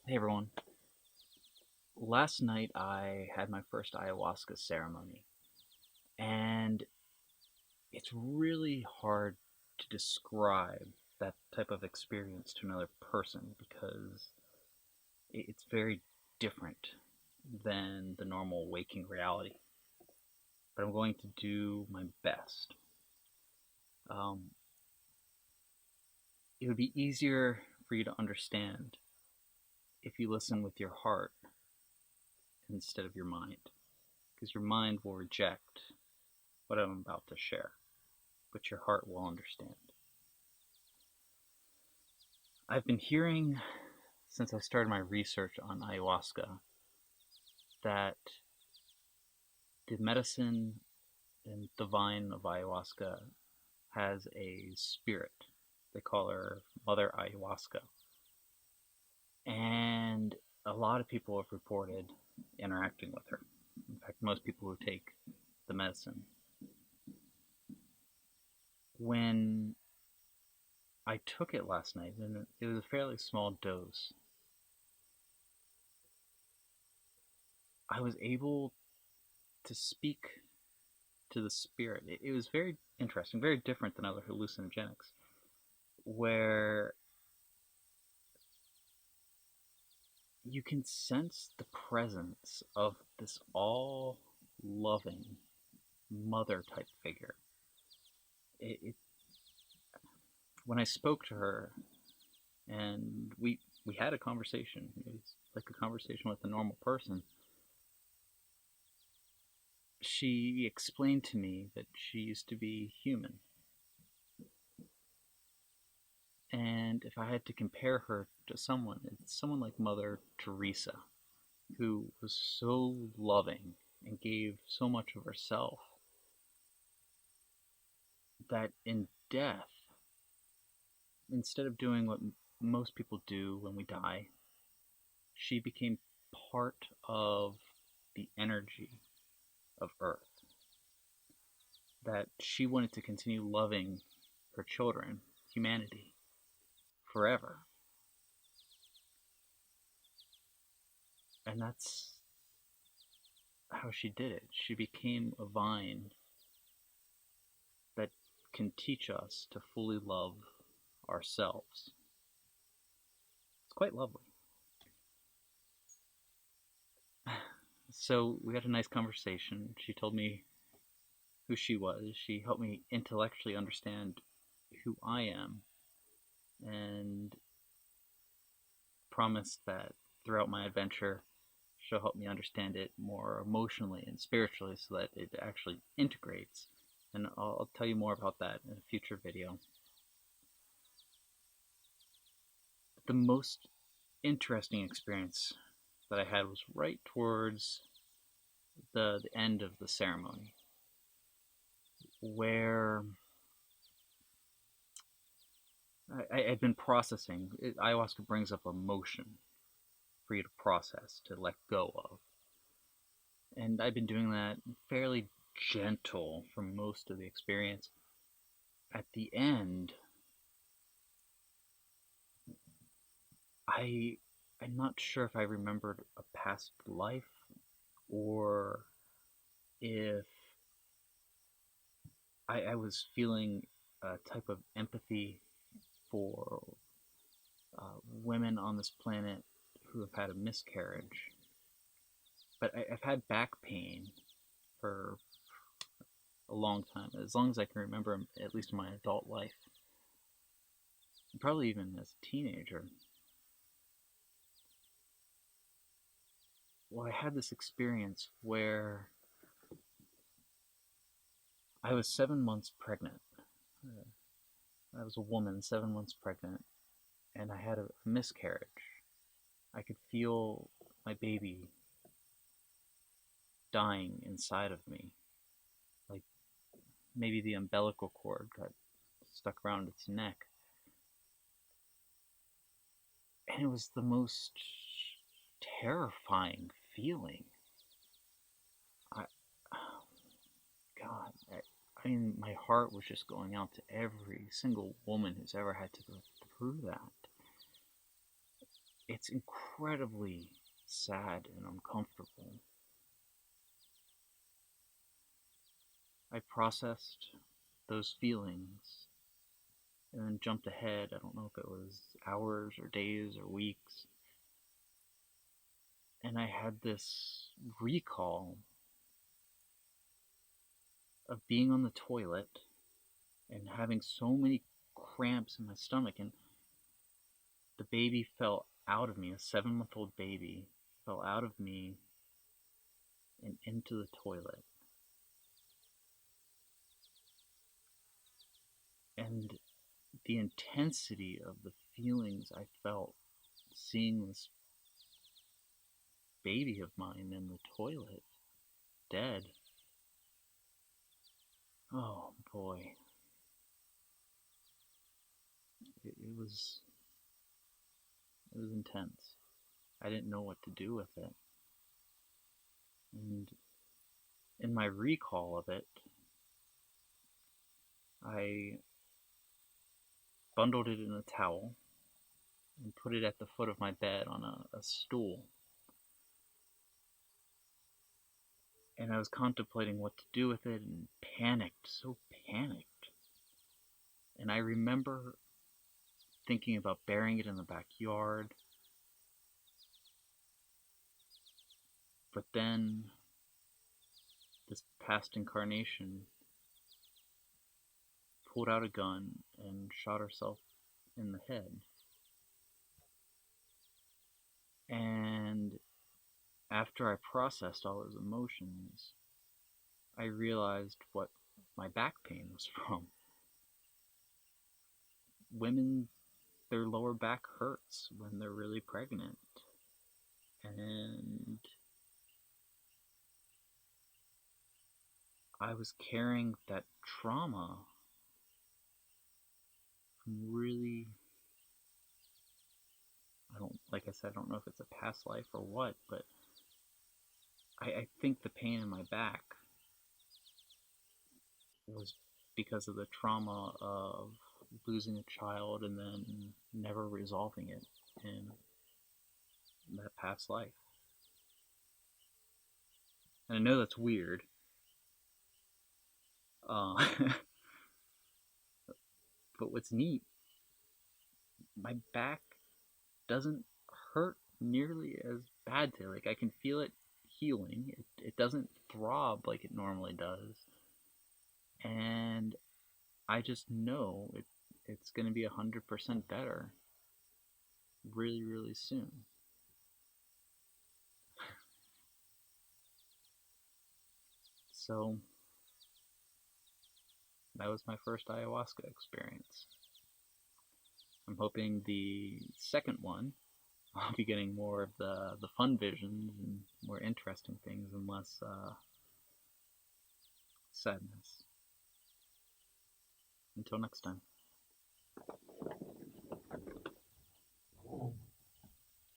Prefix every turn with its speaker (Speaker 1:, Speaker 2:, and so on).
Speaker 1: Hey everyone. Last night I had my first ayahuasca ceremony, and it's really hard to describe that type of experience to another person because it's very different than the normal waking reality. But I'm going to do my best. Um, it would be easier for you to understand if you listen with your heart instead of your mind, because your mind will reject what I'm about to share, but your heart will understand. I've been hearing since I started my research on ayahuasca that the medicine and divine of ayahuasca has a spirit. They call her Mother Ayahuasca. And a lot of people have reported interacting with her. In fact, most people who take the medicine. When I took it last night, and it was a fairly small dose, I was able to speak to the spirit. It was very interesting, very different than other hallucinogenics, where you can sense the presence of this all loving mother type figure. It when I spoke to her and we had a conversation, it was like a conversation with a normal person. She explained to me that she used to be human, and if I had to compare her to someone, it's someone like Mother Teresa, who was so loving and gave so much of herself that in death, instead of doing what most people do when we die, she became part of the energy of Earth. That she wanted to continue loving her children, humanity, forever. And that's how she did it. She became a vine that can teach us to fully love ourselves. It's quite lovely. So we had a nice conversation. She told me who she was. She helped me intellectually understand who I am and promised that throughout my adventure, she'll help me understand it more emotionally and spiritually so that it actually integrates. And I'll tell you more about that in a future video. The most interesting experience that I had was right towards the end of the ceremony, where I'd been processing. Ayahuasca brings up emotion for you to process, to let go of. And I've been doing that fairly gentle for most of the experience. At the end, I I'm not sure if I remembered a past life or if I was feeling a type of empathy for women on this planet who have had a miscarriage. But I've had back pain for a long time, as long as I can remember, at least in my adult life, and probably even as a teenager. Well, I had this experience where I was 7 months pregnant. Uh, I was a woman, 7 months pregnant, and I had a miscarriage. I could feel my baby dying inside of me. Like maybe the umbilical cord got stuck around its neck. And it was the most terrifying feeling. I, oh God, I mean, my heart was just going out to every single woman who's ever had to go through that. it's incredibly sad and uncomfortable. I processed those feelings and then jumped ahead. I don't know if it was hours or days or weeks. And I had this recall of being on the toilet and having so many cramps in my stomach. And the baby fell out of me, a 7-month-old baby fell out of me and into the toilet. And the intensity of the feelings I felt seeing this baby of mine in the toilet, dead. Oh boy, it it was intense. I didn't know what to do with it, and in my recall of it, I bundled it in a towel and put it at the foot of my bed on a stool. And I was contemplating what to do with it and panicked, so panicked. And I remember thinking about burying it in the backyard, but then this past incarnation pulled out a gun and shot herself in the head. And after I processed all those emotions, I realized what my back pain was from. Women, their lower back hurts when they're really pregnant. And I was carrying that trauma from really, like I said, I don't know if it's a past life or what, but I think the pain in my back was because of the trauma of losing a child and then never resolving it in that past life. And I know that's weird, uh, but what's neat, my back doesn't hurt nearly as bad today. Like I can feel it healing. It doesn't throb like it normally does, and I just know it's going to be 100% better really really soon. So that was my first ayahuasca experience. I'm hoping the second one I'll be getting more of the fun visions and more interesting things and less sadness. Until next time.